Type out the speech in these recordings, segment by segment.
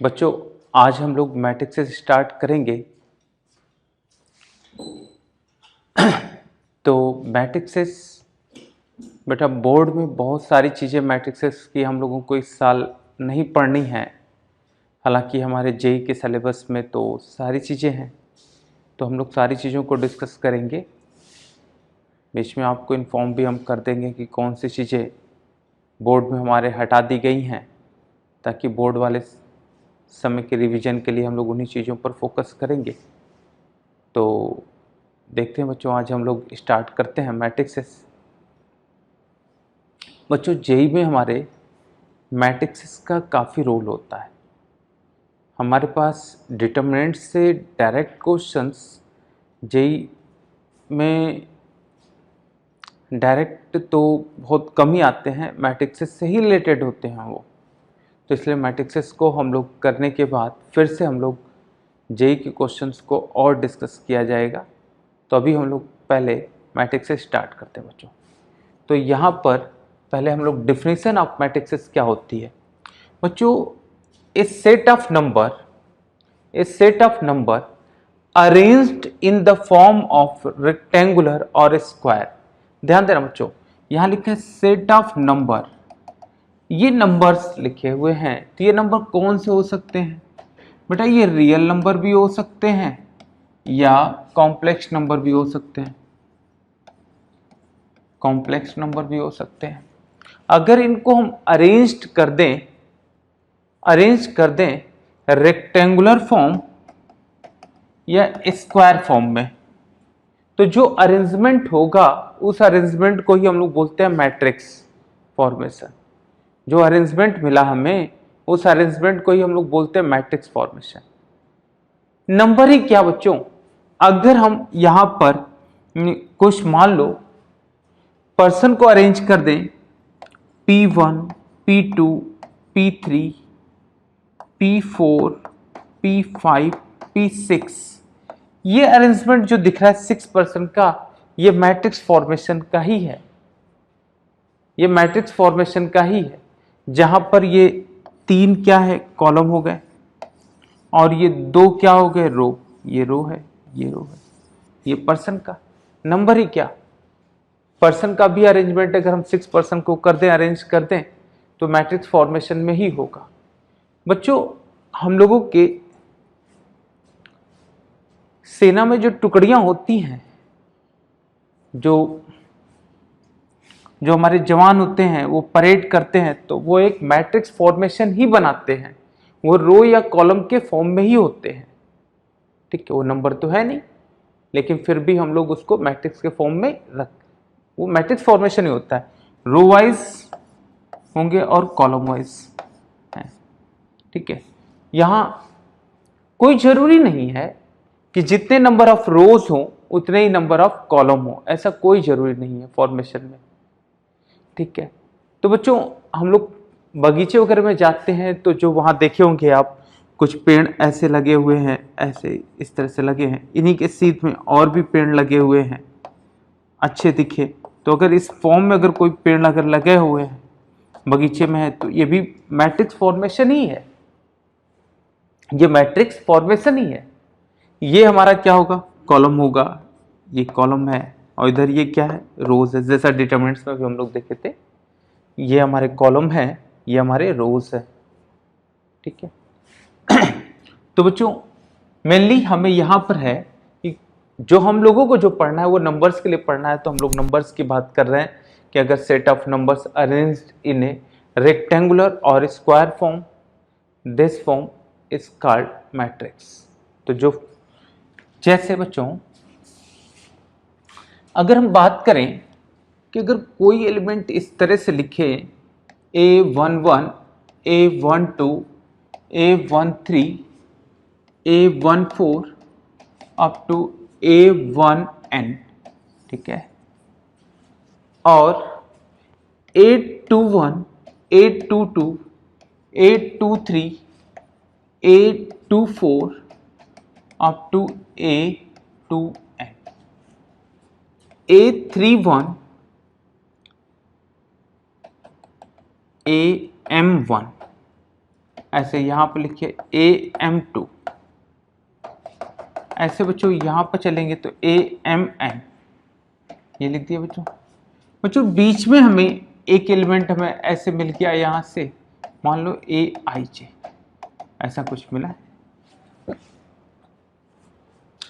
बच्चों, आज हम लोग मैट्रिक्स से स्टार्ट करेंगे। तो मैट्रिक्सेस बेटा, बोर्ड में बहुत सारी चीज़ें मैट्रिक्सेस की हम लोगों को इस साल नहीं पढ़नी है। हालांकि हमारे जेई के सिलेबस में तो सारी चीज़ें हैं, तो हम लोग सारी चीज़ों को डिस्कस करेंगे। बीच में आपको इन्फॉर्म भी हम कर देंगे कि कौन सी चीज़ें बोर्ड में हमारे हटा दी गई हैं, ताकि बोर्ड वाले समय के रिवीजन के लिए हम लोग उन्हीं चीज़ों पर फोकस करेंगे। तो देखते हैं बच्चों, आज हम लोग स्टार्ट करते हैं मैट्रिक्सेस। बच्चों, जेई में हमारे मैट्रिक्सेस का काफ़ी रोल होता है। हमारे पास डिटर्मिनेंट से डायरेक्ट क्वेश्चंस जेई में डायरेक्ट तो बहुत कम ही आते हैं, मैट्रिक्सेस से ही रिलेटेड होते हैं वो। तो इसलिए मैट्रिक्सेस को हम लोग करने के बाद फिर से हम लोग जेई के क्वेश्चंस को और डिस्कस किया जाएगा। तो अभी हम लोग पहले मैट्रिक्स से स्टार्ट करते हैं बच्चों। तो यहाँ पर पहले हम लोग डिफिनेशन ऑफ मैट्रिक्सेस क्या होती है बच्चों। A set of number arranged in the form of rectangular और स्क्वायर। ध्यान देना बच्चों, यहाँ लिखे सेट ऑफ नंबर, ये नंबर्स लिखे हुए हैं। तो ये नंबर कौन से हो सकते हैं बेटा? ये रियल नंबर भी हो सकते हैं या कॉम्प्लेक्स नंबर भी हो सकते हैं। कॉम्प्लेक्स नंबर भी हो सकते हैं। अगर इनको हम अरेंज कर दें रेक्टेंगुलर फॉर्म या स्क्वायर फॉर्म में, तो जो अरेंजमेंट होगा उस अरेंजमेंट को ही हम लोग बोलते हैं मैट्रिक्स फॉर्मेशन। जो अरेंजमेंट मिला हमें, उस अरेंजमेंट को ही हम लोग बोलते हैं मैट्रिक्स फॉर्मेशन। नंबर ही क्या बच्चों, अगर हम यहां पर कुछ मान लो पर्सन को अरेंज कर दें P1, P2, P3, P4, P5, P6, ये अरेंजमेंट जो दिख रहा है 6% का, ये मैट्रिक्स फॉर्मेशन का ही है। ये मैट्रिक्स फॉर्मेशन का ही है, जहां पर ये 3 क्या है, कॉलम हो गए, और ये 2 क्या हो गए, रो। ये रो है, ये रो है। ये पर्सन का नंबर ही क्या, पर्सन का भी अरेंजमेंट अगर हम 6% को कर दें, अरेंज कर दें, तो मैट्रिक्स फॉर्मेशन में ही होगा। बच्चों, हम लोगों के सेना में जो टुकड़ियां होती हैं, जो हमारे जवान होते हैं, वो परेड करते हैं, तो वो एक मैट्रिक्स फॉर्मेशन ही बनाते हैं। वो रो या कॉलम के फॉर्म में ही होते हैं। ठीक है, वो नंबर तो है नहीं, लेकिन फिर भी हम लोग उसको मैट्रिक्स के फॉर्म में वो मैट्रिक्स फॉर्मेशन ही होता है। रो वाइज होंगे और कॉलम वाइज है। ठीक है, यहां कोई जरूरी नहीं है कि जितने नंबर ऑफ रोज हो उतने ही नंबर ऑफ कॉलम हो, ऐसा कोई जरूरी नहीं है फॉर्मेशन में। ठीक है, तो बच्चों हम लोग बगीचे वगैरह में जाते हैं, तो जो वहां देखे होंगे आप, कुछ पेड़ ऐसे लगे हुए हैं, ऐसे इस तरह से लगे हैं, इन्हीं के सीध में और भी पेड़ लगे हुए हैं, अच्छे दिखे। तो अगर इस फॉर्म में अगर कोई पेड़ अगर लगे हुए हैं बगीचे में है, तो ये भी मैट्रिक्स फॉर्मेशन ही है। ये मैट्रिक्स फॉर्मेशन ही है। ये हमारा क्या होगा, कॉलम होगा। ये कॉलम है, और इधर ये क्या है, रोज है। जैसा डिटरमिनेंट्स में भी हम लोग देखे थे, ये हमारे कॉलम है, ये हमारे रोज है। ठीक है, तो बच्चों मेनली हमें यहां पर है कि जो हम लोगों को जो पढ़ना है वो नंबर्स के लिए पढ़ना है। तो हम लोग नंबर्स की बात कर रहे हैं कि अगर set of numbers arranged in a rectangular और square form, this form is called matrix. तो जो जैसे बच्चों अगर हम बात करें कि अगर कोई एलिमेंट इस तरह से लिखे A11, A12, A13, A14 up to A1n, ठीक है, और 821, 822, 823, A24 up to A2n, A31, AM1, ऐसे यहां पर लिखिए AM2, ऐसे बच्चों यहां पर चलेंगे तो AMN, ये लिख दिया बच्चों। बच्चों बीच में हमें एक एलिमेंट हमें ऐसे मिल गया यहां से, मान लो AIJ, ऐसा कुछ मिला है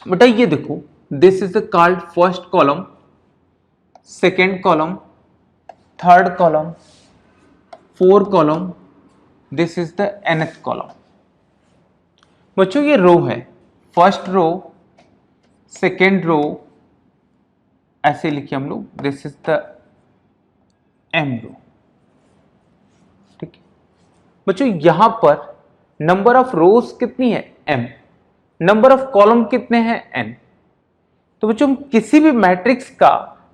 बेटा। ये देखो, this is the called first column, second column, third column, fourth column, this is the nth column. बच्चों ये रो है, फर्स्ट रो, सेकेंड रो, ऐसे लिखिए हम लोग, दिस इज द M रो। ठीक है बच्चों, यहां पर नंबर ऑफ रोज कितनी है M, नंबर ऑफ कॉलम कितने हैं N। तो बच्चों किसी भी मैट्रिक्स का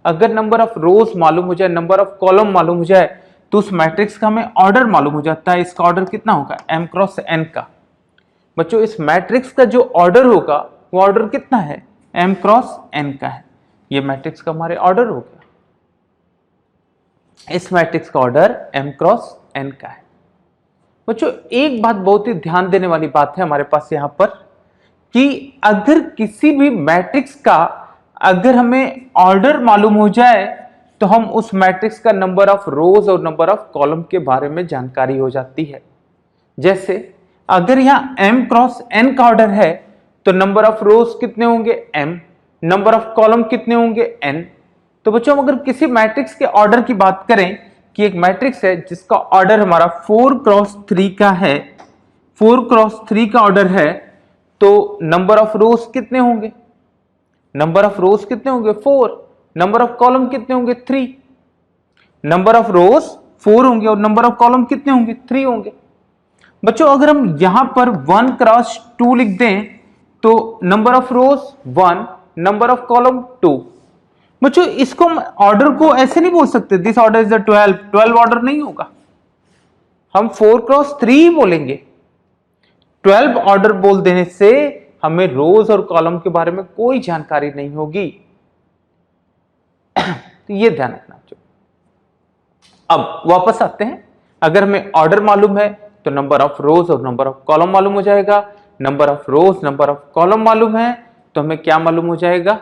अगर नंबर ऑफ रोज मालूम हो जाए, नंबर ऑफ कॉलम मालूम हो जाए, तो उस मैट्रिक्स का हमें ऑर्डर मालूम हो जाता है। इसका ऑर्डर कितना होगा M क्रॉस N का। बच्चों इस मैट्रिक्स का जो ऑर्डर होगा वो ऑर्डर कितना है M क्रॉस N का है। ये मैट्रिक्स का हमारे ऑर्डर हो गया, इस मैट्रिक्स का ऑर्डर M क्रॉस N का है। बच्चों एक बात बहुत ही ध्यान देने वाली बात है हमारे पास यहां पर, कि अगर किसी भी मैट्रिक्स का अगर हमें ऑर्डर मालूम हो जाए तो हम उस मैट्रिक्स का नंबर ऑफ रोज और नंबर ऑफ कॉलम के बारे में जानकारी हो जाती है। जैसे अगर यहां M क्रॉस N का ऑर्डर है तो नंबर ऑफ रोज कितने होंगे M, नंबर ऑफ कॉलम कितने होंगे N। तो बच्चों अगर किसी मैट्रिक्स के ऑर्डर की बात करें कि एक मैट्रिक्स है जिसका ऑर्डर हमारा 4 क्रॉस 3 का है, 4 क्रॉस 3 का ऑर्डर है, तो नंबर ऑफ रोज कितने होंगे, नंबर ऑफ रोज कितने होंगे 4, नंबर ऑफ कॉलम कितने होंगे 3। नंबर ऑफ रोज 4 होंगे और नंबर ऑफ कॉलम कितने होंगे 3 होंगे। बच्चों अगर हम यहां पर 1 क्रॉस 2 लिख दें तो number of rose 1, number of column 2। बच्चों इसको ऑर्डर को ऐसे नहीं बोल सकते this order is the 12 order नहीं होगा, हम 4 क्रॉस 3 ही बोलेंगे। 12 ऑर्डर बोल देने से हमें रोज और कॉलम के बारे में कोई जानकारी नहीं होगी। तो ये ध्यान रखना चाहिए। अब वापस आते हैं, अगर हमें ऑर्डर मालूम है तो नंबर ऑफ रोज और नंबर ऑफ कॉलम मालूम हो जाएगा। Number of rose number of column मालूम है तो हमें क्या मालूम हो जाएगा,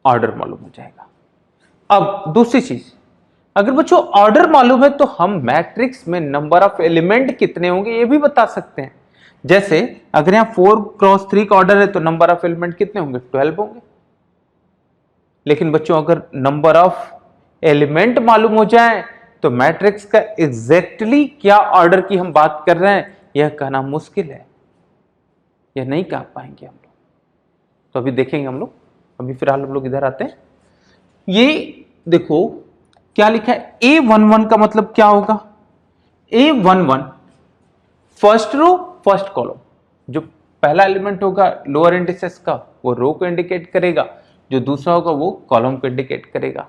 ऑर्डर मालूम हो जाएगा। अब दूसरी चीज, अगर बच्चों ऑर्डर मालूम है तो हम मैट्रिक्स में नंबर ऑफ एलिमेंट कितने होंगे ये भी बता सकते हैं। जैसे अगर यहां 4 क्रॉस 3 का ऑर्डर है तो नंबर ऑफ एलिमेंट कितने होंगे 12 होंगे। लेकिन बच्चों अगर नंबर ऑफ एलिमेंट मालूम हो जाए तो मैट्रिक्स का एग्जैक्टली क्या ऑर्डर की हम बात कर रहे हैं यह कहना मुश्किल है, यह नहीं कह पाएंगे हम लोग। तो अभी देखेंगे हम लोग, अभी फिलहाल हम लोग इधर आते हैं। ये देखो क्या लिखा है, A11 का मतलब क्या होगा, A11 first row first column, जो पहला एलिमेंट होगा लोअर इंडिसेस का वो रो को इंडिकेट करेगा, जो दूसरा होगा वो कॉलम को इंडिकेट करेगा।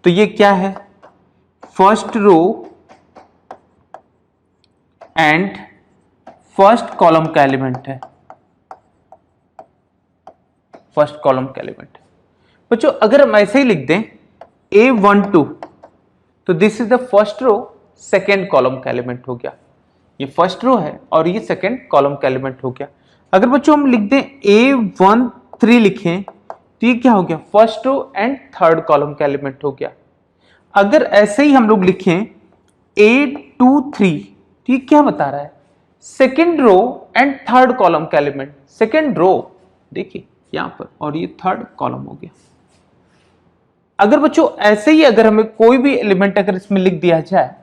तो ये क्या है, first row and first column का एलिमेंट है, फर्स्ट कॉलम का एलिमेंट। बच्चों अगर हम ऐसे ही लिख दें A12 तो this is the first row second column का एलिमेंट हो गया, ये फर्स्ट रो है और ये सेकेंड कॉलम का एलिमेंट हो गया। अगर बच्चों हम लिख दें A13 लिखें तो ये क्या हो गया, first row and third column का एलिमेंट हो गया। अगर ऐसे ही हम लोग लिखें A23 तो ये क्या बता रहा है, second row and third column का एलिमेंट, सेकेंड रो देखिए यहां पर और ये थर्ड कॉलम हो गया। अगर बच्चों ऐसे ही अगर हमें कोई भी एलिमेंट अगर इसमें लिख दिया जाए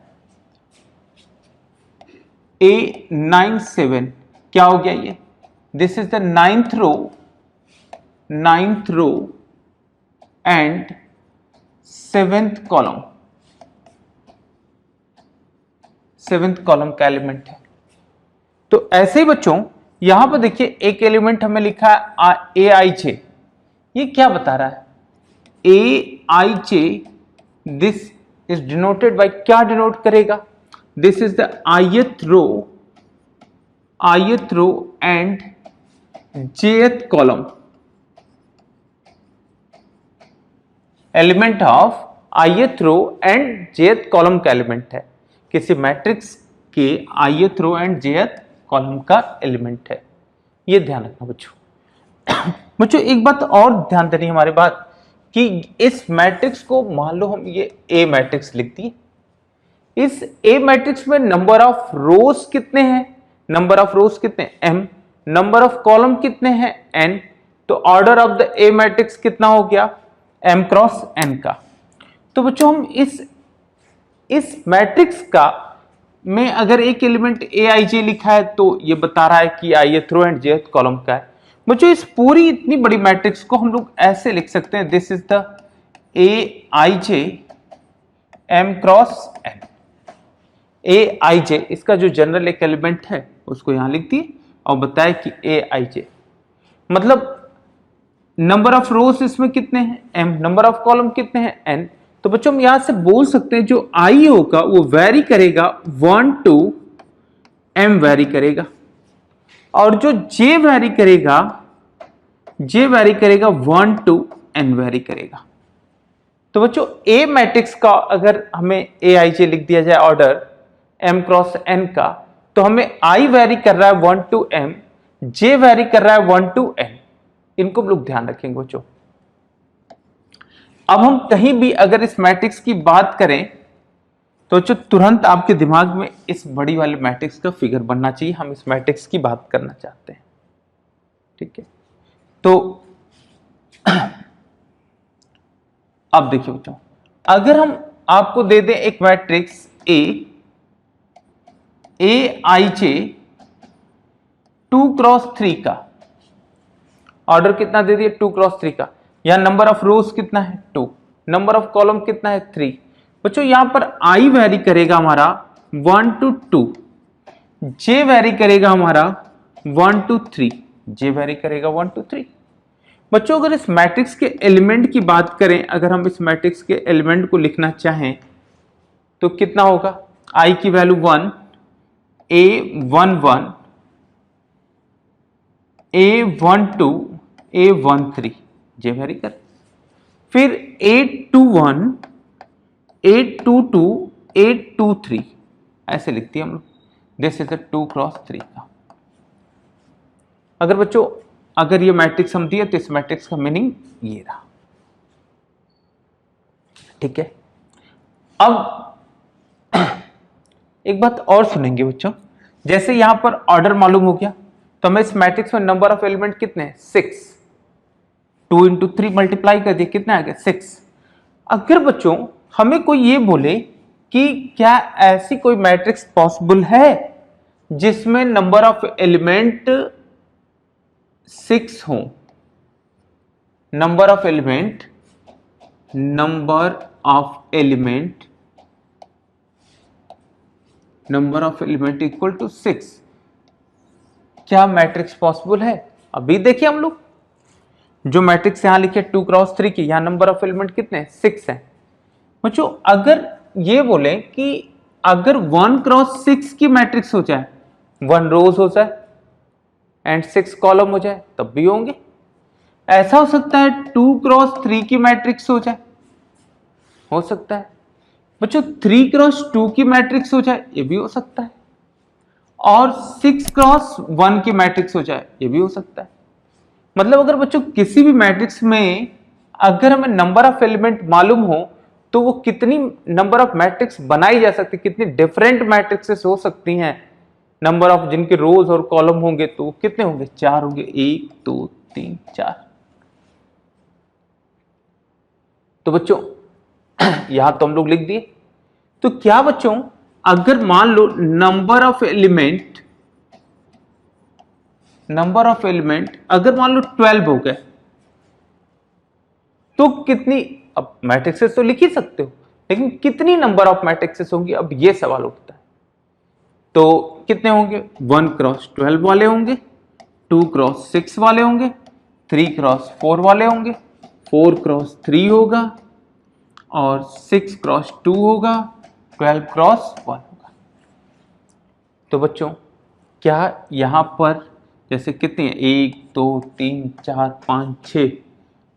A97 क्या हो गया, ये this is the ninth row and seventh column, seventh column का एलिमेंट है। तो ऐसे ही बच्चों यहां पर देखिए एक एलिमेंट हमें लिखा है AIJ, ये क्या बता रहा है, AIJ this is denoted by, क्या डिनोट करेगा, this is the ith row and jth column, element of ith row and jth column का एलिमेंट है। किसी मैट्रिक्स के ith row and jth column का एलिमेंट है। ये ध्यान रखना बच्चों। बच्चों एक बात और ध्यान देनी हमारे बात कि इस मैट्रिक्स को मान लो हम ये ए मैट्रिक्स लिख दिए, इस ए मैट्रिक्स में नंबर ऑफ रोज कितने हैं, नंबर ऑफ रोज कितने m, नंबर ऑफ कॉलम कितने हैं n, तो order of the A matrix कितना हो गया m क्रॉस n का। तो बच्चों हम इस मैट्रिक्स का में अगर एक एलिमेंट ए आई जे लिखा है तो ये बता रहा है कि ith row and jth column का है। बच्चों इस पूरी इतनी बड़ी मैट्रिक्स को हम लोग ऐसे लिख सकते हैं, this is the A I J m cross n। A I जे इसका जो जनरल एक एलिमेंट है उसको यहां लिख दिए और बताया कि ए आई जे मतलब नंबर ऑफ रोज इसमें कितने हैं m, नंबर ऑफ कॉलम कितने हैं n। तो बच्चों हम यहां से बोल सकते हैं जो i होगा वो वेरी करेगा 1 to m वेरी करेगा, और जो j वेरी करेगा 1 to n वेरी करेगा। तो बच्चों a मैट्रिक्स का अगर हमें ए आई जे लिख दिया जाए ऑर्डर m क्रॉस n का, तो हमें i वेरी कर रहा है 1 to m, j वेरी कर रहा है 1 to n। इनको हम लोग ध्यान रखेंगे बच्चों। अब हम कहीं भी अगर इस मैट्रिक्स की बात करें तो जो तुरंत आपके दिमाग में इस बड़ी वाले मैट्रिक्स का फिगर बनना चाहिए, हम इस मैट्रिक्स की बात करना चाहते हैं, ठीक है। तो अब देखिए बच्चों, अगर हम आपको दे दें एक matrix A I J 2 cross 3 का, ऑर्डर कितना दे दिया 2 क्रॉस 3 का, यहां नंबर ऑफ रोज कितना है 2, नंबर ऑफ कॉलम कितना है 3। बच्चों यहां पर आई वेरी करेगा हमारा 1 to 2, जे वेरी करेगा हमारा 1 to 3, जे वेरी करेगा 1 to 3। बच्चों अगर इस मैट्रिक्स के एलिमेंट की बात करें, अगर हम इस मैट्रिक्स के एलिमेंट को लिखना चाहें तो कितना होगा, आई की वैल्यू 1, A11, A12, A13, जे वेरी कर, फिर 821, 822, 823 ऐसे लिखती है हम लोग, दिस इज 2 क्रॉस 3 का। अगर बच्चों अगर ये मैट्रिक्स हम दिए तो इस मैट्रिक्स का मीनिंग ये रहा, ठीक है। अब एक बात और सुनेंगे बच्चों, जैसे यहां पर ऑर्डर मालूम हो गया तो हमें इस मैट्रिक्स में नंबर ऑफ एलिमेंट कितने हैं 6, 2 into 3 मल्टीप्लाई कर दिए कितना आ गया 6। अगर बच्चों हमें कोई ये बोले कि क्या ऐसी कोई मैट्रिक्स पॉसिबल है जिसमें नंबर ऑफ एलिमेंट 6 हो, number of element equal to 6, क्या मैट्रिक्स पॉसिबल है। अभी देखिए हम लोग जो मैट्रिक्स यहां लिखे 2 क्रॉस 3 की, यहां नंबर ऑफ एलिमेंट कितने हैं 6 हैं। बच्चों अगर ये बोले कि अगर 1 क्रॉस 6 की मैट्रिक्स हो जाए, 1 रोज हो जाए एंड 6 कॉलम हो जाए तब भी होंगे। ऐसा हो सकता है 2 क्रॉस 3 की मैट्रिक्स हो जाए, हो सकता है बच्चों 3 क्रॉस 2 की मैट्रिक्स हो जाए, ये भी हो सकता है, और 6 क्रॉस 1 की मैट्रिक्स हो जाए, ये भी हो सकता है। मतलब अगर बच्चों किसी भी मैट्रिक्स में अगर हमें नंबर ऑफ एलिमेंट मालूम हो तो वो कितनी नंबर ऑफ मैट्रिक्स बनाई जा सकती, कितनी डिफरेंट मैट्रिक्सेस हो सकती हैं, नंबर ऑफ जिनके रोज और कॉलम होंगे तो कितने होंगे 4 होंगे, 1 2 3 4। तो बच्चों यहां तो हम लोग लिख दिए। तो क्या बच्चों अगर मान लो नंबर ऑफ एलिमेंट अगर मान लो 12 हो गए तो कितनी, अब मैट्रिक्सेस तो लिख ही सकते हो लेकिन कितनी नंबर ऑफ मैट्रिक्सेस होंगी, अब ये सवाल उठता है। तो कितने होंगे, 1 क्रॉस 12 वाले होंगे, 2 क्रॉस 6 वाले होंगे, 3 क्रॉस 4 वाले होंगे, 4 क्रॉस 3 होगा और 6 क्रॉस 2 होगा, 12 क्रॉस 1 होगा। तो बच्चों क्या यहां पर जैसे कितनी है 1 2 3 4 5 6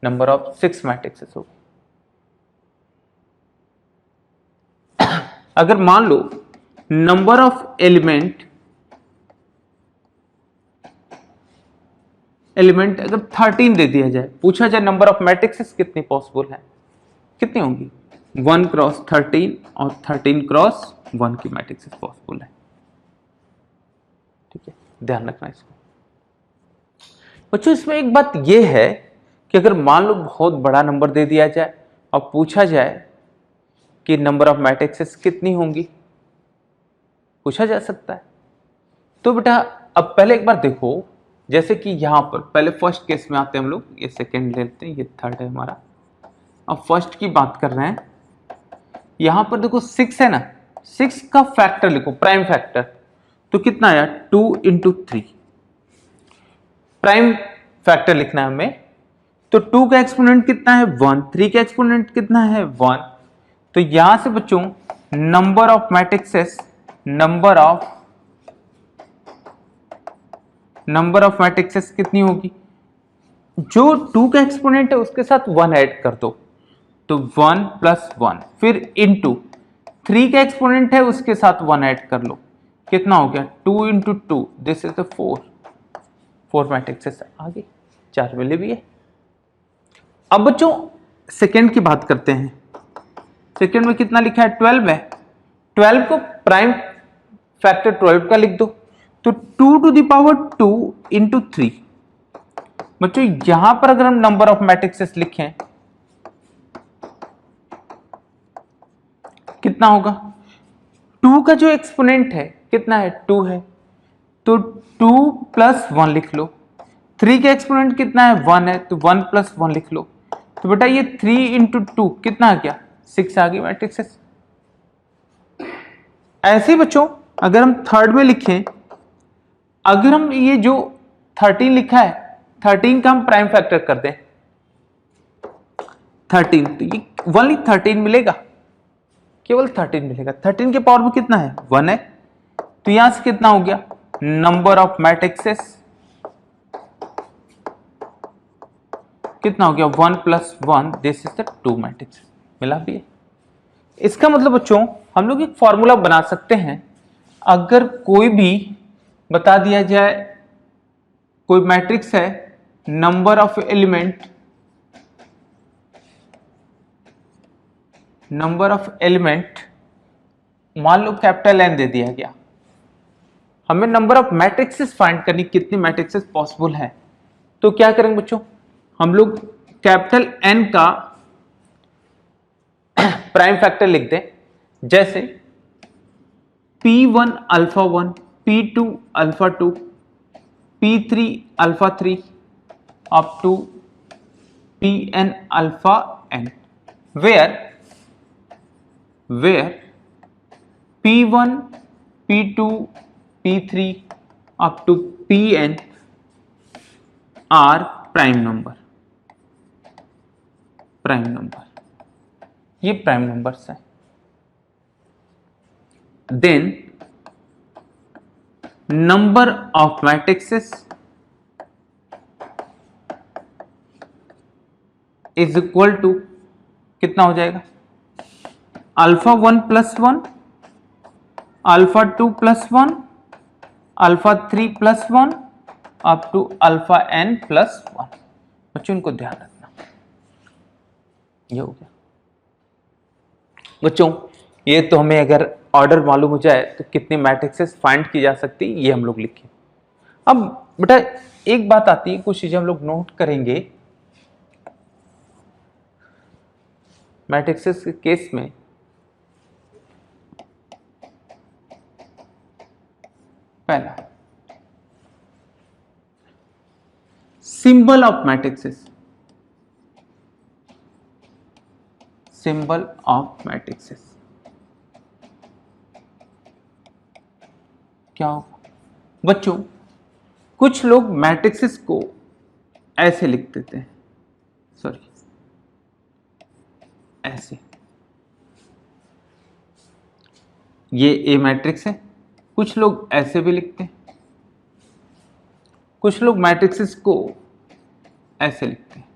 नंबर ऑफ 6 मैट्रिक्सेस हो गए। अगर मान लो नंबर ऑफ एलिमेंट अगर 13 दे दिया जाए, पूछा जाए नंबर ऑफ मैट्रिक्सेस कितनी पॉसिबल है, कितनी होंगी? 1 क्रॉस 13 और 13 क्रॉस 1 की मैट्रिक्सेस पॉसिबल है। ठीक है, ध्यान रखना इसको बच्चों। इसमें एक बात यह है कि अगर मान लो बहुत बड़ा नंबर दे दिया जाए और पूछा जाए कि नंबर ऑफ मैट्रिक्सेस कितनी होंगी, पूछा जा सकता है। तो बेटा अब पहले एक बार देखो, जैसे कि यहां पर पहले फर्स्ट केस में आते हैं हम लोग, ये सेकेंड लेते हैं, ये थर्ड है हमारा। अब फर्स्ट की बात कर रहे हैं, यहां पर देखो 6 है ना, 6 का फैक्टर लिखो, प्राइम फैक्टर, तो कितना आया 2 इंटू 3, प्राइम फैक्टर लिखना है हमें। तो 2 का एक्सपोनेंट कितना है 1, 3 का एक्सपोनेंट कितना है 1। तो यहां से बच्चों number of matrixes, number of matrixes कितनी होगी? जो 2 का एक्सपोनेंट है उसके साथ 1 ऐड कर दो, तो 1 प्लस 1, फिर इंटू 3 का एक्सपोनेंट है उसके साथ 1 ऐड कर लो, कितना हो गया 2 into 2, this is the 4 matrices आ गई, 4 मिले भी है। अब बच्चों सेकेंड की बात करते हैं। सेकेंड में कितना लिखा है 12 है, 12 को प्राइम फैक्टर 12 का लिख दो, तो 2 टू द पावर 2 इंटू 3। बच्चों यहां पर अगर हम नंबर ऑफ मैट्रिक्सेस लिखें कितना होगा? 2 का जो एक्सपोनेंट है कितना है 2 है, तो 2 प्लस 1 लिख लो। 3 का एक्सपोनेंट कितना है 1 है, तो 1 प्लस 1 लिख लो। तो बेटा ये 3 इंटू 2 कितना आ गया 6 आ गई मैट्रिक्सेस। ऐसे बच्चों अगर हम थर्ड में लिखें, अगर हम ये जो 13 लिखा है 13 का हम प्राइम फैक्टर कर दें 13, तो ये ओनली 13 मिलेगा, केवल 13 मिलेगा। 13 के पावर में कितना है 1 है, तो यहां से कितना हो गया नंबर ऑफ मैट्रिक्सेस कितना हो गया 1 plus 1, this is the 2 matrix, मिला भी है। इसका मतलब बच्चों हम लोग एक फॉर्मूला बना सकते हैं, अगर कोई भी बता दिया जाए कोई मैट्रिक्स है, नंबर ऑफ एलिमेंट मान लो कैपिटल एन दे दिया गया, हमें नंबर ऑफ मैट्रिक्सेस फाइंड करनी, कितनी मैट्रिक्सेस पॉसिबल है। तो क्या करेंगे बच्चों, हम लोग कैपिटल एन का प्राइम फैक्टर लिख दें, जैसे P1 alpha 1, P2 alpha 2, P3 alpha 3 up to Pn alpha n, where P1 P2 P3 up to Pn are prime number, ये प्राइम नंबर्स हैं। Then number of matrices is equal to कितना हो जाएगा alpha 1 plus 1, alpha 2 plus 1, alpha 3 plus 1 up to alpha n plus 1। बच्चों इनको ध्यान रखना, ये हो गया। बच्चों ये तो हमें अगर ऑर्डर मालूम हो जाए तो कितनी मैट्रिक्सेस फाइंड की जा सकती ये हम लोग लिखें। अब बेटा एक बात आती है, कुछ चीजें हम लोग नोट करेंगे मैट्रिक्सेस के केस में। पहला symbol of matrixes, symbol of matrixes क्या होगा बच्चों? कुछ लोग मैट्रिक्सेस को ऐसे लिख देते हैं, सॉरी ऐसे, ये ए मैट्रिक्स है। कुछ लोग ऐसे भी लिखते हैं, कुछ लोग मैट्रिक्सेस को ऐसे लिखते हैं।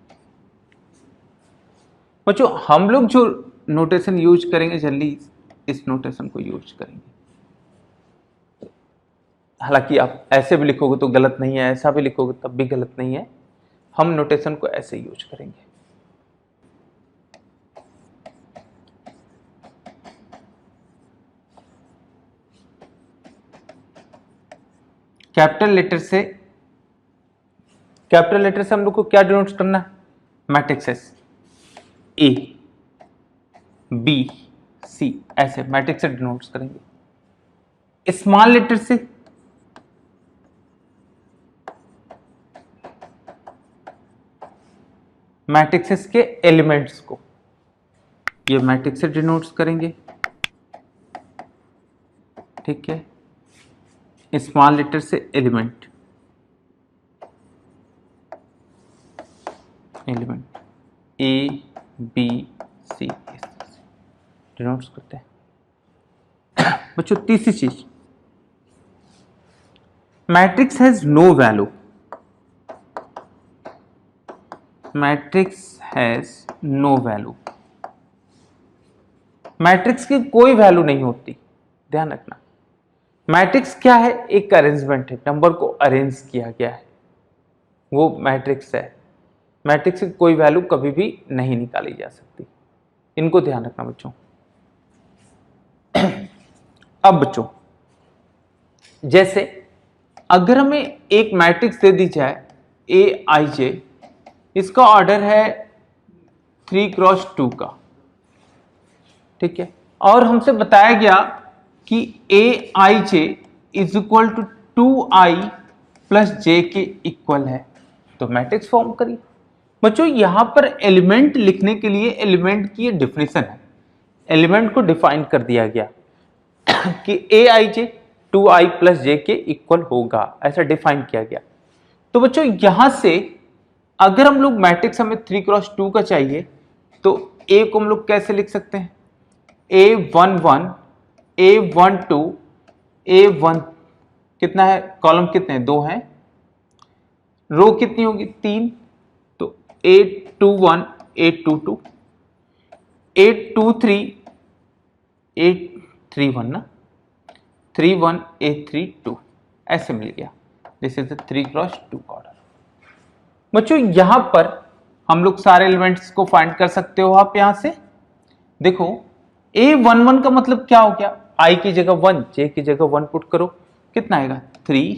बच्चों हम लोग जो नोटेशन यूज करेंगे जनरली इस नोटेशन को यूज करेंगे। हालांकि आप ऐसे भी लिखोगे तो गलत नहीं है, ऐसा भी लिखोगे तब भी गलत नहीं है, हम नोटेशन को ऐसे यूज करेंगे। कैपिटल लेटर से हम लोग को क्या डिनोट करना है, मैट्रिक्सेस ए बी सी, ऐसे मैट्रिक्स से डिनोट करेंगे। स्मॉल लेटर से मैट्रिक्सेस के एलिमेंट्स को, ये मैट्रिक्स से डिनोट करेंगे, ठीक है। स्मॉल लेटर से element A B C denote करते हैं। बच्चों तीसरी चीज, matrix has no value, matrix has no value, matrix की कोई वैल्यू नहीं होती, ध्यान रखना। मैट्रिक्स क्या है, एक अरेंजमेंट है, नंबर को अरेंज किया गया है, वो मैट्रिक्स है। मैट्रिक्स की कोई वैल्यू कभी भी नहीं निकाली जा सकती, इनको ध्यान रखना बच्चों। अब बच्चों जैसे अगर हमें एक मैट्रिक्स दे दी जाए ए आई जे, इसका ऑर्डर है 3x2 का, ठीक है, और हमसे बताया गया कि A I J is equal to 2i plus J के इक्वल है, तो मैट्रिक्स फॉर्म करिए। बच्चों यहां पर एलिमेंट लिखने के लिए एलिमेंट की डेफिनेशन है, एलिमेंट को डिफाइन कर दिया गया कि A I J 2i plus J के इक्वल होगा, ऐसा डिफाइन किया गया। तो बच्चों यहां से अगर हम लोग मैट्रिक्स हमें 3x2 का चाहिए, तो ए को हम लोग कैसे लिख सकते हैं, A11 A12 A1, कितना है, कॉलम कितने हैं, 2 हैं, रो कितनी होगी, 3, तो A21 A22 A23 A31 ना, 31 A32, ऐसे मिल गया। This is 3x2 order. बच्चों यहां पर हम लोग सारे एलिमेंट्स को फाइंड कर सकते हो आप। यहां से देखो A11 का मतलब क्या हो गया, i की जगह 1 j की जगह 1 पुट करो, कितना आएगा 3।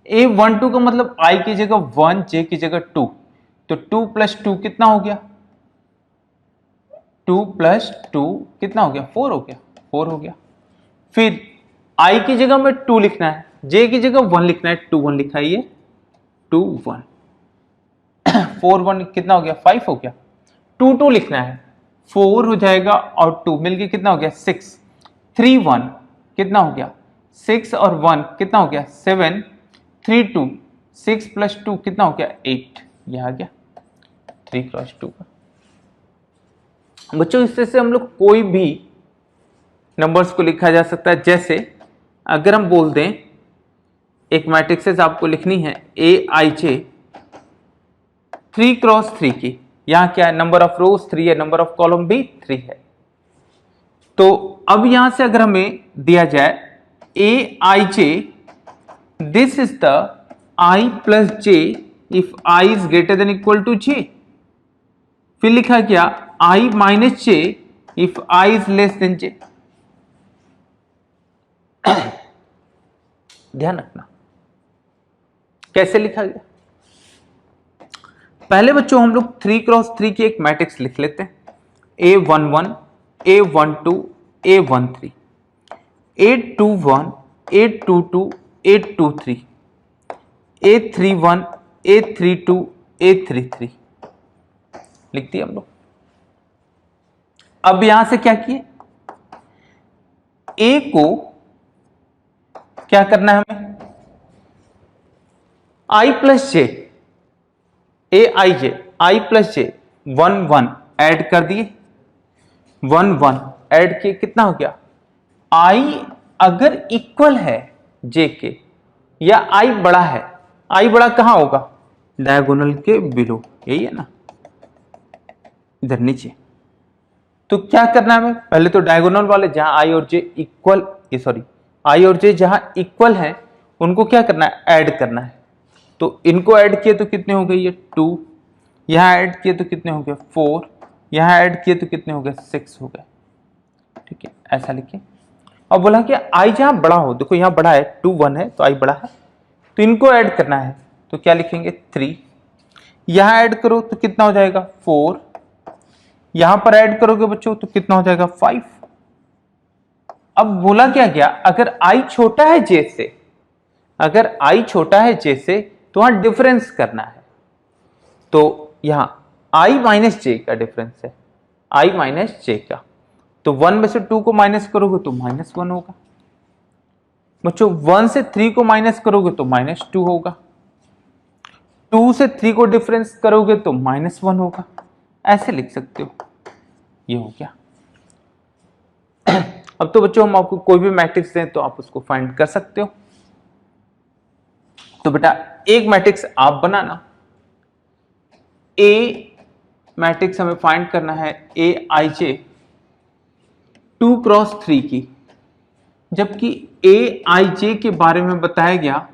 A12 का मतलब i की जगह 1 j की जगह 2, तो 2 प्लस 2 कितना हो गया, 2 प्लस 2 कितना हो गया, 4 हो गया, 4 हो गया। फिर i की जगह में 2 लिखना है, j की जगह 1 लिखना है, 2 1 लिखा है, ये 2 1 4 1 कितना हो गया, 5 हो गया। 2 2 लिखना है, 4 हो जाएगा और 2 मिलके कितना हो गया, 6। 3 1 कितना हो गया, 6 और 1 कितना हो गया, 7। 3 2 6 प्लस 2 कितना हो गया, 8। यह आ गया 3x2 का। बच्चों इससे से हम लोग कोई भी नंबर्स को लिखा जा सकता है। जैसे अगर हम बोल दें एक मैट्रिक्सेस आपको लिखनी है ए आई जे 3x3 की, यहां क्या है, नंबर ऑफ रोज 3 है, नंबर ऑफ कॉलम भी 3 है। तो अब यहां से अगर हमें दिया जाए A I J, this is the I plus J if I is greater than equal to J. फिर लिखा गया I minus J if I is less than J. ध्यान रखना कैसे लिखा गया। पहले बच्चों हम लोग 3x3 की एक मैट्रिक्स लिख लेते हैं, A11 A12 A13 A21 A22 A23 A31 A32 A33 लिख दिया हम लोग। अब यहां से क्या किए, A को क्या करना है हमें, I plus J, A I J I plus J 1 1 add कर दिए, 1 1 ऐड किए, कितना हो गया, आई अगर इक्वल है जे के या आई बड़ा है, आई बड़ा कहां होगा, डायगोनल के बिलो, यही है ना, इधर नीचे। तो क्या करना है हमें, पहले तो डायगोनल वाले जहां आई और जे इक्वल, सॉरी आई और जे जहां इक्वल है उनको क्या करना है, ऐड करना है। तो इनको ऐड किए तो कितने हो गए, ये 2, यहाँ ऐड किए तो कितने हो गए 4, यहाँ ऐड किए तो कितने हो गए 6 हो गए। ठीक है, ऐसा लिखिए। अब बोला कि आई जहां बड़ा हो, देखो यहाँ बड़ा है 2 1 है तो आई बड़ा है, तो इनको ऐड करना है तो क्या लिखेंगे 3, यहां ऐड करो तो कितना हो जाएगा 4, यहां पर ऐड करोगे बच्चों तो कितना हो जाएगा 5। अब बोला क्या गया, अगर आई छोटा है जे से, अगर आई छोटा है जे से तो वहां डिफरेंस करना है। तो यहां आई माइनस जे का डिफरेंस है, आई माइनस जे का, तो 1 में से 2 को माइनस करोगे तो -1 होगा। बच्चों 1 से 3 को माइनस करोगे तो -2 होगा, 2 से 3 को डिफरेंस करोगे तो -1 होगा। ऐसे लिख सकते हो, ये हो गया। अब तो बच्चों हम आपको कोई भी मैट्रिक्स दें तो आप उसको फाइंड कर सकते हो। तो बेटा एक मैट्रिक्स आप बनाना, ए मैट्रिक्स हमें फाइंड करना है ए आई जे 2 क्रॉस 3 की, जबकि ए आई जे के बारे में बताया गया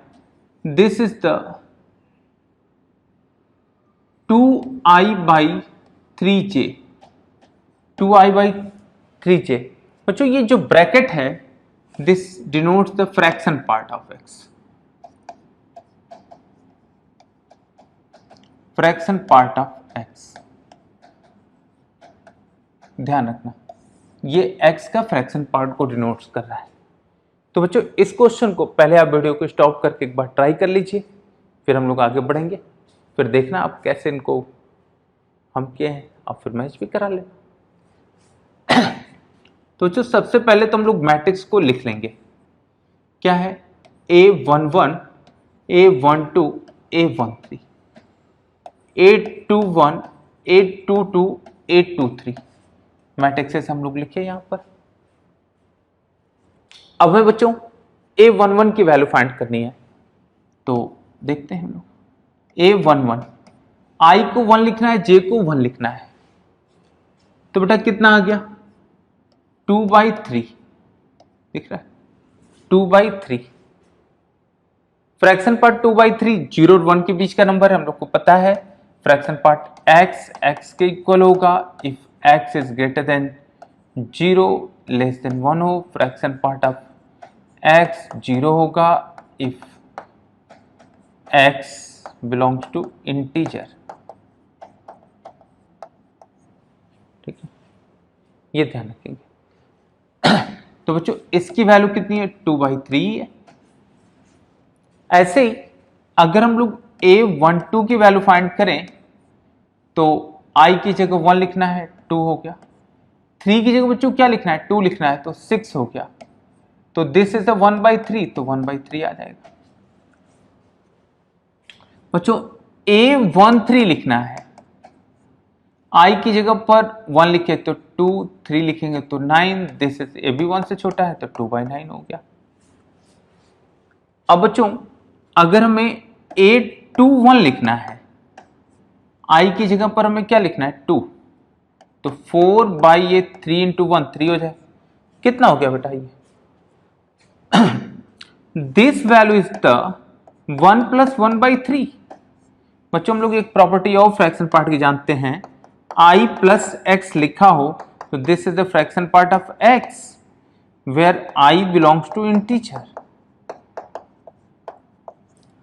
this is the 2i by 3j, 2i by 3j। बच्चों ये जो ब्रैकेट है this denotes the fraction part of x, fraction part of x, ध्यान रखना ये x का फ्रैक्शन पार्ट को डिनोट्स कर रहा है। तो बच्चों इस क्वेश्चन को पहले आप वीडियो को स्टॉप करके एक बार ट्राई कर लीजिए, फिर हम लोग आगे बढ़ेंगे, फिर देखना आप कैसे इनको हम किए हैं, आप फिर मैच भी करा लेना। तो जो सबसे पहले तो हम लोग मैट्रिक्स को लिख लेंगे, क्या है A11 A12 A13 A21 A22 A23 matrixes हम लोग लिखे यहां पर। अब हमें बच्चों A11 की वैल्यू फाइंड करनी है, तो देखते हैं हम लोग। A11 I को 1 लिखना है, J को 1 लिखना है, तो बेटा कितना आ गया 2/3, दिख रहा है 2/3। फ्रैक्शन पार्ट 2/3 0 और 1 के बीच का नंबर है, हम लोग को पता है। फ्रैक्शन पार्ट x के इक्वल होगा if x is greater than 0 less than 1 हो। फ्रैक्शन पार्ट ऑफ x 0 होगा if x belongs to integer. ठीक है, ये ध्यान रखेंगे। तो बच्चों इसकी वैल्यू कितनी है 2/3 है। ऐसे ही अगर हम लोग A12 की वैल्यू फाइंड करें तो I की जगह 1 लिखना है 2 हो गया, 3 की जगह बच्चों क्या लिखना है 2 लिखना है तो 6 हो गया, तो दिस इज द 1/3 तो 1/3 आ जाएगा। बच्चों A13 लिखना है, I की जगह पर 1 लिखे तो 2, 3 लिखेंगे तो 9, दिस इज ए भी 1 से छोटा है तो 2/9 हो गया। अब बच्चों अगर हमें A21 लिखना है, I की जगह पर हमें क्या लिखना है 2, तो 4/3 इंटू 1 3 हो जाए, कितना हो गया बेटा ये दिस वैल्यू इज द 1 + 1/3। बच्चों हम लोग एक प्रॉपर्टी ऑफ फ्रैक्शन पार्ट की जानते हैं, I + x लिखा हो तो this is the fraction part of x where I belongs to integer.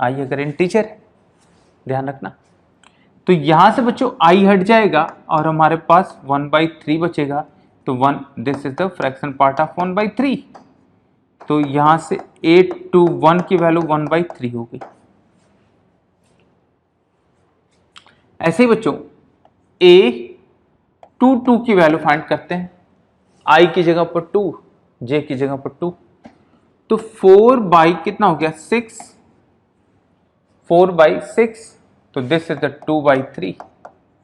I अगर इंटीजर है, ध्यान रखना, तो यहां से बच्चों I हट जाएगा और हमारे पास 1/3 बचेगा, तो 1 this is the fraction part of 1/3, तो यहां से A21 की वैल्यू 1/3 हो गई। ऐसे ही बच्चों A22 की वैल्यू फाइंड करते हैं, I की जगह पर 2, J की जगह पर 2, तो 4 कितना हो गया 6, 4/6, तो दिस इज द 2/3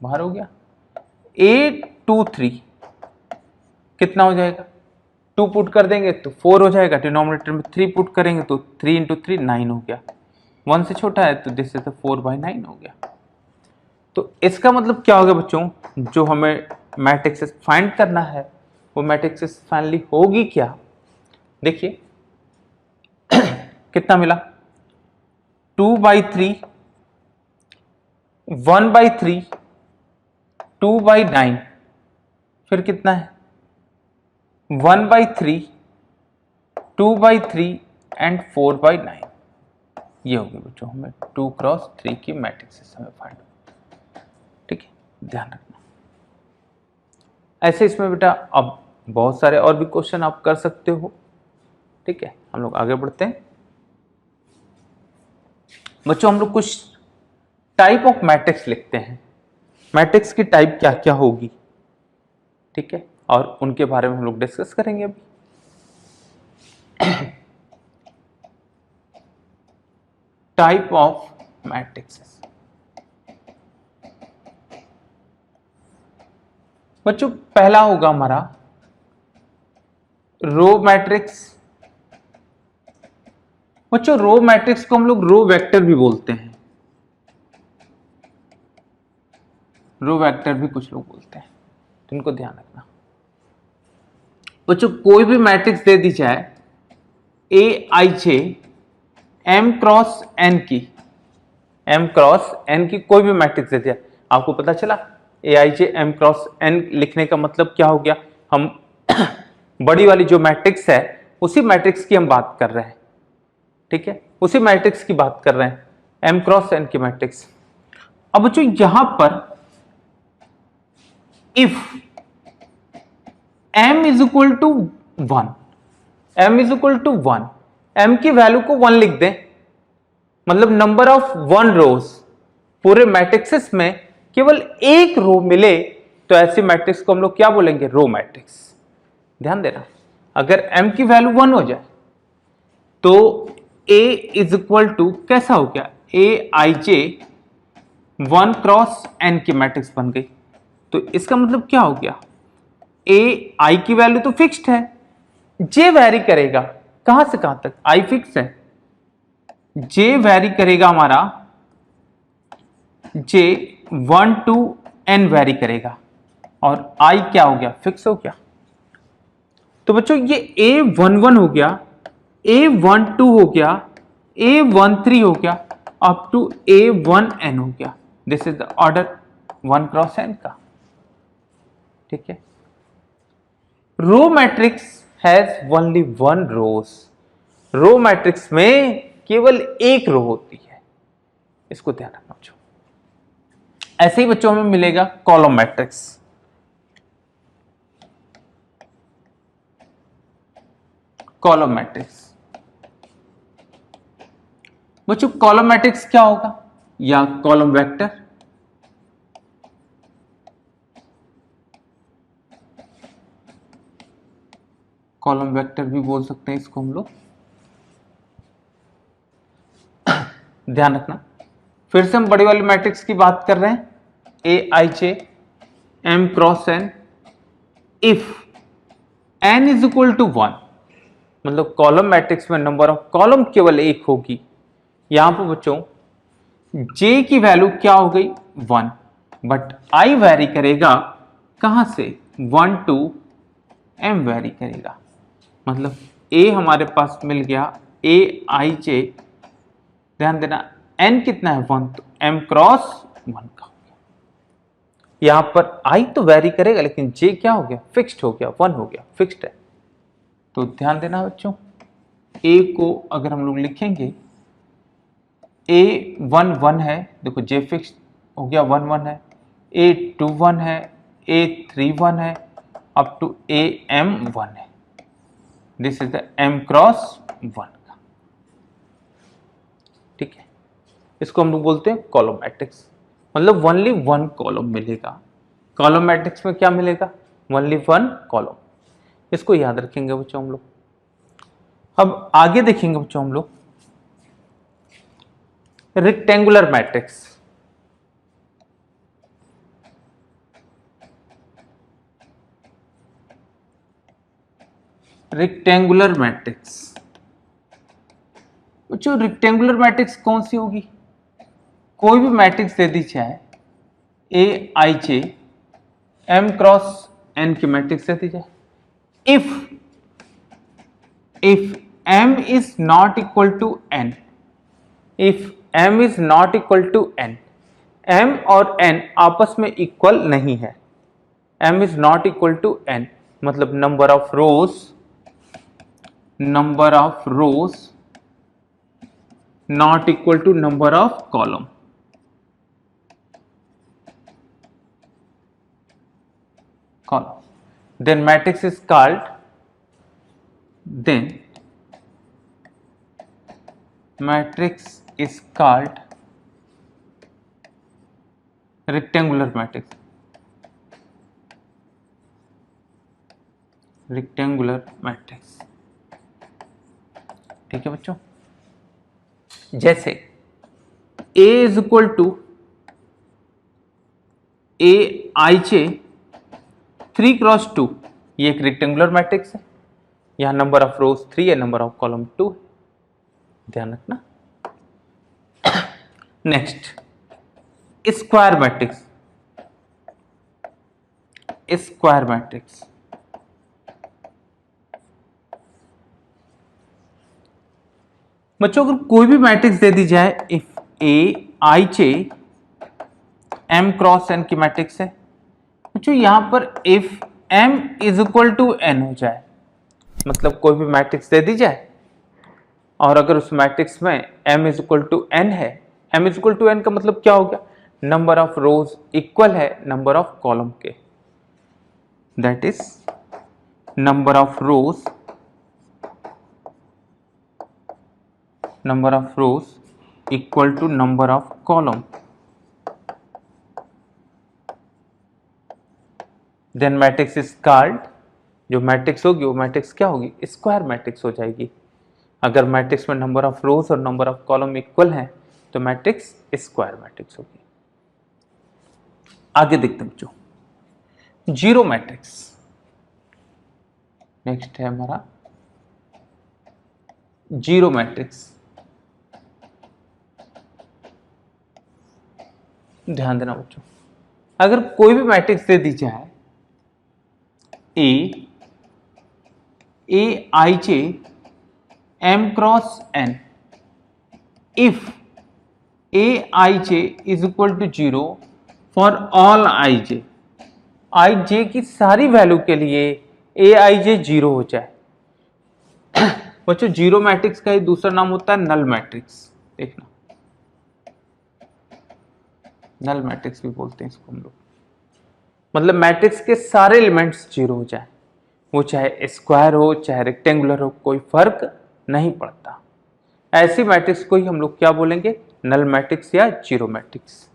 बाहर हो गया। A23 कितना हो जाएगा, 2 पुट कर देंगे तो 4 हो जाएगा, डिनोमिनेटर में 3 पुट करेंगे तो 3 इंटू 3 9 हो गया, 1 से छोटा है तो दिस इज द 4/9 हो गया। तो इसका मतलब क्या होगा बच्चों, जो हमें मैट्रिक्स फाइंड करना है वो मैट्रिक्स फाइनली होगी क्या, देखिए कितना मिला 2/3, 1/3, 2/9, फिर कितना है 1/3, 2/3 एंड 4/9। ये होगी बच्चों हमें 2x3 की मैट्रिक्स हमें फाइंड। ठीक है, ध्यान रखना। ऐसे इसमें बेटा अब बहुत सारे और भी क्वेश्चन आप कर सकते हो। ठीक है, हम लोग आगे बढ़ते हैं बच्चों। हम लोग कुछ टाइप ऑफ मैट्रिक्स लिखते हैं, मैट्रिक्स की टाइप क्या क्या होगी। ठीक है, और उनके बारे में हम लोग डिस्कस करेंगे अभी। टाइप ऑफ मैट्रिक्स बच्चों, पहला होगा हमारा रो मैट्रिक्स। बच्चों रो मैट्रिक्स को हम लोग रो वेक्टर भी बोलते हैं, रो वेक्टर भी कुछ लोग बोलते हैं, तो इनको ध्यान रखना। बच्चों कोई भी मैट्रिक्स दे दी जाए Aij m क्रॉस n की, m क्रॉस n की कोई भी मैट्रिक्स दे दिया, आपको पता चला Aij m क्रॉस n लिखने का मतलब क्या हो गया, हम बड़ी वाली जो मैट्रिक्स है उसी मैट्रिक्स की हम बात कर रहे हैं। ठीक है, उसी मैट्रिक्स की बात कर रहे हैं, m क्रॉस n की मैट्रिक्स। अब बच्चों यहां पर if m is equal to 1, m is equal to 1, m की वैल्यू को 1 लिख दें, मतलब नंबर ऑफ 1 रोज, पूरे मैट्रिक्सेस में केवल एक रो मिले तो ऐसी मैट्रिक्स को हम लोग क्या बोलेंगे, रो मैट्रिक्स। ध्यान देना, अगर m की वैल्यू 1 हो जाए तो A इज इक्वल टू कैसा हो गया, Aij 1 क्रॉस n की मैट्रिक्स बन गई। तो इसका मतलब क्या हो गया, आई की वैल्यू तो फिक्स्ड है, जे वेरी करेगा कहां से कहां तक, आई फिक्स है, जे वेरी करेगा हमारा, जे 1 to n वेरी करेगा, और आई क्या हो गया, फिक्स हो गया। तो बच्चों ये A11 हो गया, A12 हो गया, A13 हो गया, अप टू A1n हो गया। This is the order 1 cross n का। ठीक है, row matrix has only 1 rows, row matrix में केवल एक रो होती है, इसको ध्यान रखना बच्चों। ऐसे ही बच्चों में मिलेगा कॉलम मैट्रिक्स। कॉलम मैट्रिक्स बच्चों, कॉलम मैट्रिक्स क्या होगा, या कॉलम वेक्टर, कॉलम वेक्टर भी बोल सकते हैं इसको हम लोग। ध्यान रखना, फिर से हम बड़ी वाली मैट्रिक्स की बात कर रहे हैं, Aij m cross n if n is equal to 1, मतलब कॉलम मैट्रिक्स में नंबर ऑफ कॉलम केवल एक होगी। यहां पर बच्चों j की वैल्यू क्या हो गई, 1, बट i वेरी करेगा कहां से, 1 to m वेरी करेगा, मतलब a हमारे पास मिल गया Aij, ध्यान देना n कितना है 1, तो m क्रॉस 1 का हो गया। यहां पर i तो वेरी करेगा लेकिन j क्या हो गया, फिक्स्ड हो गया, 1 हो गया, फिक्स्ड है। तो ध्यान देना बच्चों, a को अगर हम लोग लिखेंगे A11 है, देखो j फिक्स हो गया 11 है, A21 है, A31 है, अप टू AM1 है। This is the m cross 1 का। ठीक है, इसको हम लोग बोलते हैं कॉलम मैट्रिक्स, मतलब ओनली 1 कॉलम मिलेगा। कॉलम मैट्रिक्स में क्या मिलेगा, ओनली 1 कॉलम, इसको याद रखेंगे बच्चों हम लोग। अब आगे देखेंगे बच्चों हम लोग रेक्टेंगुलर मैट्रिक्स। रेक्टेंगुलर मैट्रिक्स बच्चों, रेक्टेंगुलर मैट्रिक्स कौन सी होगी, कोई भी मैट्रिक्स दे दी जाए Aij m क्रॉस n की मैट्रिक्स दे दी जाए, if m is not equal to n, if m is not equal to n, m और n आपस में इक्वल नहीं है, m is not equal to n मतलब number of rows not equal to number of column. then matrix is called rectangular matrix। ठीक है बच्चों, जैसे A is equal to AIJ 3x2, ये एक रेक्टेंगुलर मैट्रिक्स है, यहां नंबर ऑफ रोज 3 है, नंबर ऑफ कॉलम 2 है, ध्यान रखना। Next square matrix. बच्चों अगर कोई भी मैट्रिक्स दे दी जाए, if AIJ m cross n की मैट्रिक्स है बच्चों, यहां पर if m is equal to n हो जाए, मतलब कोई भी मैट्रिक्स दे दी जाए और अगर उस मैट्रिक्स में m is equal to n है, m is equal to n का मतलब क्या हो गया, नंबर ऑफ रोज इक्वल है नंबर ऑफ कॉलम के, that is number of rows equal to number of column. Then matrix is called, जो matrix होगी वो मैट्रिक्स क्या होगी, स्क्वायर मैट्रिक्स हो जाएगी। अगर मैट्रिक्स में नंबर ऑफ रोज और नंबर ऑफ कॉलम इक्वल है तो मैट्रिक्स स्क्वायर मैट्रिक्स होगी। आगे देखते हैं बच्चों, जीरो मैट्रिक्स। नेक्स्ट है हमारा जीरो मैट्रिक्स। ध्यान देना बच्चों, अगर कोई भी मैट्रिक्स दे दी जाए AIJ m cross n, if AIJ is equal to 0 for all IJ की सारी वैल्यू के लिए AIJ 0 हो जाए। बच्चों जीरो मैट्रिक्स का ही दूसरा नाम होता है नल मैट्रिक्स, देखना नल मैट्रिक्स भी बोलते हैं इसको हम लोग, मतलब मैट्रिक्स के सारे एलिमेंट्स जीरो हो जाए, वो चाहे स्क्वायर हो चाहे रेक्टेंगुलर हो, कोई फर्क नहीं पड़ता। ऐसी मैट्रिक्स को ही हम लोग क्या बोलेंगे, नल मैट्रिक्स या जीरो मैट्रिक्स।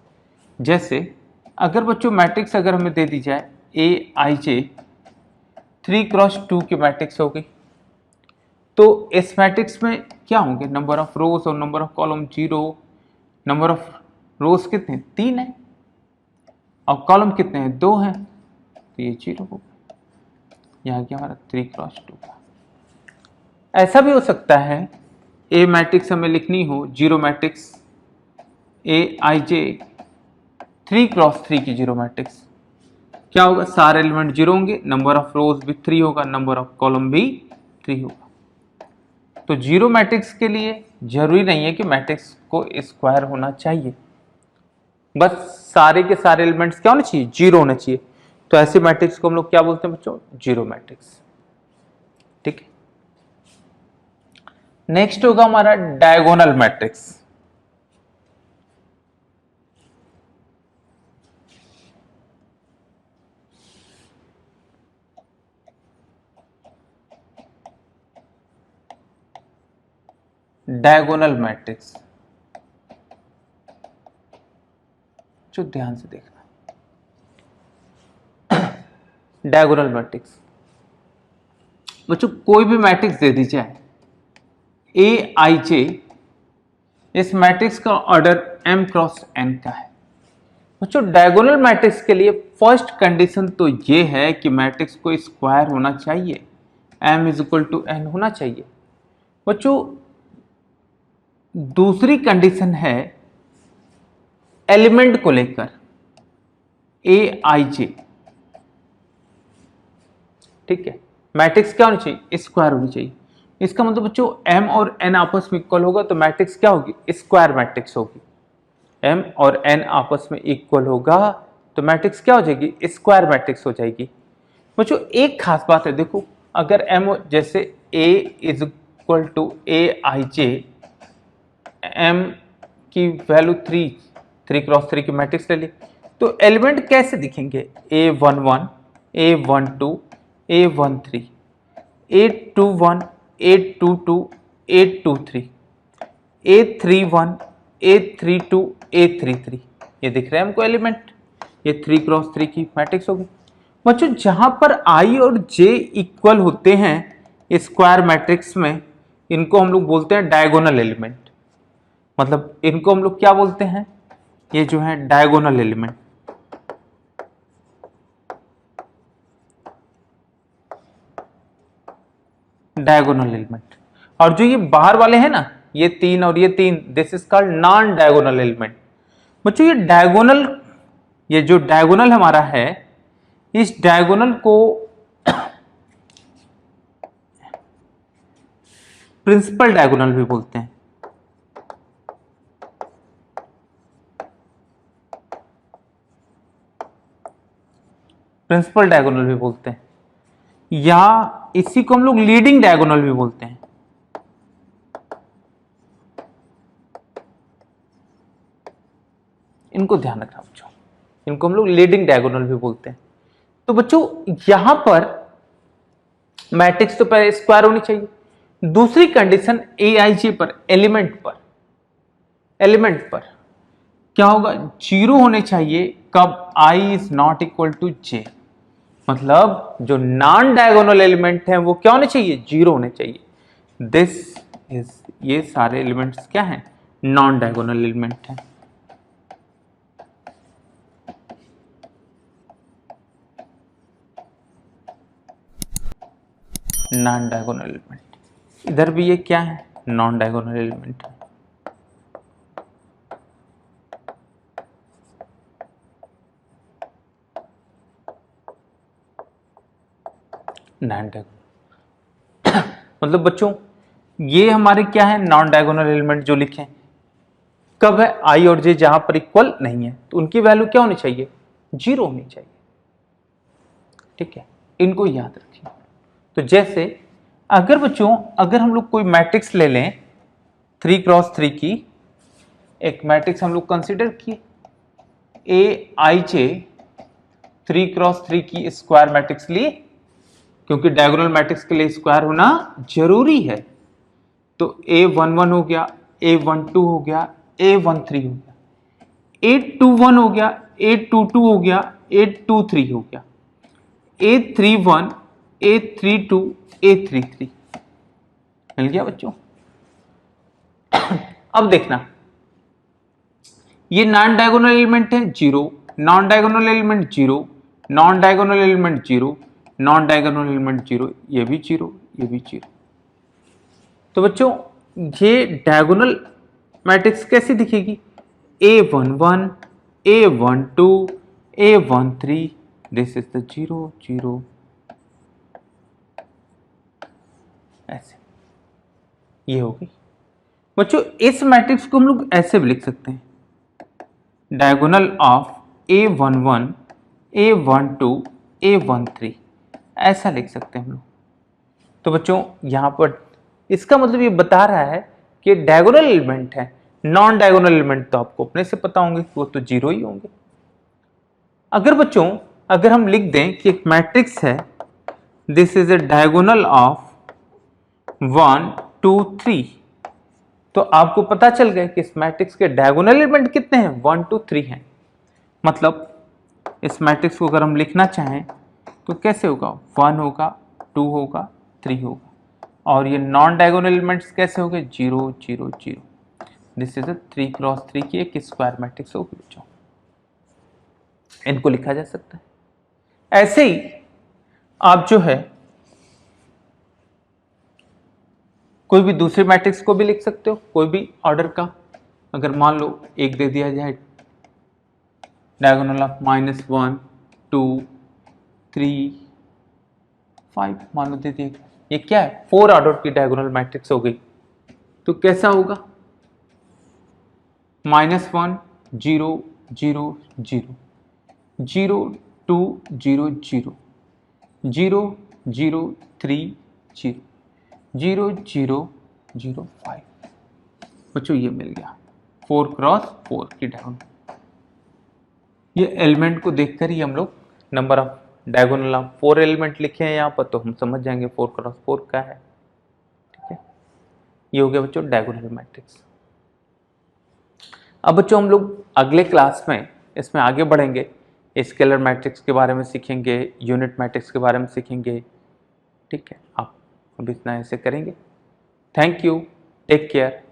जैसे अगर बच्चों मैट्रिक्स अगर हमें दे दी जाए AIJ 3x2 की मैट्रिक्स हो गई, तो इस मैट्रिक्स में क्या होंगे, नंबर ऑफ रोज और number of column 0, number of रोज कितने 3 है और कॉलम कितने हैं 2 हैं, तो ये 0 होगा, यहाँ क्या हमारा 3x2 का। ऐसा भी हो सकता है ए मैट्रिक्स हमें लिखनी हो जीरो मैट्रिक्स AIJ 3x3 की जीरो मैट्रिक्स, क्या होगा, सारे एलिमेंट 0 होंगे, नंबर ऑफ रोज भी 3 होगा, नंबर ऑफ कॉलम भी 3 होगा। तो जीरो मैट्रिक्स के लिए जरूरी नहीं है कि मैट्रिक्स को स्क्वायर होना चाहिए, बस सारे के सारे एलिमेंट्स क्या होने चाहिए, 0 होने चाहिए। तो ऐसे मैट्रिक्स को हम लोग क्या बोलते हैं बच्चों, जीरो मैट्रिक्स। ठीक है, नेक्स्ट होगा हमारा डायगोनल मैट्रिक्स। डायगोनल मैट्रिक्स जो ध्यान से देखना, डायगोनल मैट्रिक्स बच्चों कोई भी मैट्रिक्स दे दी जाए AIJ, इस मैट्रिक्स का ऑर्डर m क्रॉस n का है। बच्चों डायगोनल मैट्रिक्स के लिए फर्स्ट कंडीशन तो ये है कि मैट्रिक्स को स्क्वायर होना चाहिए, m is equal to n होना चाहिए। बच्चों दूसरी कंडीशन है एलिमेंट को लेकर AIJ, ठीक है, मैट्रिक्स क्या होनी चाहिए, स्क्वायर होनी चाहिए। इसका मतलब बच्चों m और n आपस में इक्वल होगा तो मैट्रिक्स क्या होगी, स्क्वायर मैट्रिक्स होगी। m और n आपस में इक्वल होगा तो मैट्रिक्स क्या हो जाएगी, स्क्वायर मैट्रिक्स हो जाएगी। बच्चों एक खास बात है, देखो अगर m जैसे a is equal to a i j, m की वैल्यू 3 क्रॉस 3 की मैट्रिक्स ले ली तो एलिमेंट कैसे दिखेंगे, a11 a12 a13 a21 a22 a23 a31 a32 a33, ये दिख रहा है हमको एलिमेंट, ये 3 क्रॉस 3 की मैट्रिक्स होगी। बच्चों जहां पर i और j इक्वल होते हैं स्क्वायर मैट्रिक्स में, इनको हम लोग बोलते हैं डायगोनल एलिमेंट। मतलब इनको हम लोग क्या बोलते हैं, ये जो है डायगोनल एलिमेंट। Diagonal element. और जो ये बाहर वाले हैं ना, ये 3 और ये 3, this is called non diagonal element. बच्चों ये डायगोनल, ये जो डायगोनल हमारा है, इस डायगोनल को प्रिंसिपल डायगोनल भी बोलते हैं। प्रिंसिपल डायगोनल भी बोलते हैं, या इसी को हम लोग लीडिंग डायगोनल भी बोलते हैं। इनको ध्यान रखना बच्चों, इनको हम लोग लीडिंग डायगोनल भी बोलते हैं। तो बच्चों यहां पर मैट्रिक्स तो पहले स्क्वायर होनी चाहिए, दूसरी कंडीशन aij पर, एलिमेंट पर क्या होगा, 0 होने चाहिए। कब, i is not equal to j, मतलब जो नॉन डायगोनल एलिमेंट है वो क्या होने चाहिए, 0 होने चाहिए। दिस इज, ये सारे एलिमेंट्स क्या हैं, नॉन डायगोनल एलिमेंट हैं। नॉन डायगोनल एलिमेंट, इधर भी ये क्या है, नॉन डायगोनल एलिमेंट है। नॉन डायगोनल मतलब बच्चों ये हमारे क्या है, नॉन डायगोनल एलिमेंट जो लिखे। कब है, आई और जे जहां पर इक्वल नहीं है तो उनकी वैल्यू क्या होनी चाहिए, 0 होनी चाहिए। ठीक है, इनको याद रखिए। तो जैसे अगर बच्चों, अगर हम लोग कोई मैट्रिक्स ले लें 3 क्रॉस 3 की, एक मैट्रिक्स हम लोग कंसीडर किए ए आई जे 3 क्रॉस 3 की स्क्वायर मैट्रिक्स लिए, क्योंकि डायगोनल मैट्रिक्स के लिए स्क्वायर होना जरूरी है। तो A11 हो गया, A12 हो गया, A13 हो गया, A21 हो गया, A22 हो गया, A23 हो गया, A31 A32 A33, मिल गया बच्चों। अब देखना, ये नॉन डायगोनल एलिमेंट है 0, non diagonal element 0, non diagonal element 0, non diagonal element 0, ये भी 0, ये भी 0। तो बच्चों ये डायगोनल मैट्रिक्स कैसी दिखेगी, A11 A12 A13, this is the 0 0, ऐसे ये हो गई। बच्चों इस मैट्रिक्स को हम लोग ऐसे भी लिख सकते हैं, diagonal of A11 A12 A13, ऐसा लिख सकते हैं हम लोग। तो बच्चों यहां पर इसका मतलब ये बता रहा है कि डायगोनल एलिमेंट है, नॉन डायगोनल एलिमेंट तो आपको अपने से पता होंगे कि वो तो 0 ही होंगे। अगर बच्चों, अगर हम लिख दें कि एक मैट्रिक्स है, this is a diagonal of 1 2 3, तो आपको पता चल गया कि इस मैट्रिक्स के डायगोनल एलिमेंट कितने हैं, 1 2 3 हैं। मतलब इस मैट्रिक्स को अगर हम लिखना चाहें तो कैसे होगा, 1 होगा, 2 होगा, 3 होगा, और ये नॉन डायगोनल एलिमेंट्स कैसे होंगे, 0 0 0। दिस इज 3 क्रॉस 3 की एक स्क्वायर मैट्रिक्स होगी बच्चों, इनको लिखा जा सकता है। ऐसे ही आप जो है कोई भी दूसरे मैट्रिक्स को भी लिख सकते हो, कोई भी ऑर्डर का। अगर मान लो एक दे दिया जाए, डायगोनल ऑफ -1 2 3 5 मान लो दे दिया, ये क्या है, 4 ऑर्डर की डायगोनल मैट्रिक्स हो गई। तो कैसा होगा, -1 0 0 0 0 2 0 0 0 0 3 0 0 0 0 5। बच्चों ये मिल गया 4 क्रॉस 4 की डायगोनल। ये एलिमेंट को देखकर ही हम लोग नंबर ऑफ डायगोनल, 4 एलिमेंट लिखे हैं यहाँ पर, तो हम समझ जाएंगे 4 क्रॉस 4 क्या है। ठीक है, ये हो गया बच्चों डायगोनल मैट्रिक्स। अब बच्चों हम लोग अगले क्लास में इसमें आगे बढ़ेंगे, स्केलर मैट्रिक्स के बारे में सीखेंगे, यूनिट मैट्रिक्स के बारे में सीखेंगे। ठीक है, आप अब इतना ऐसे करेंगे। Thank you, take care.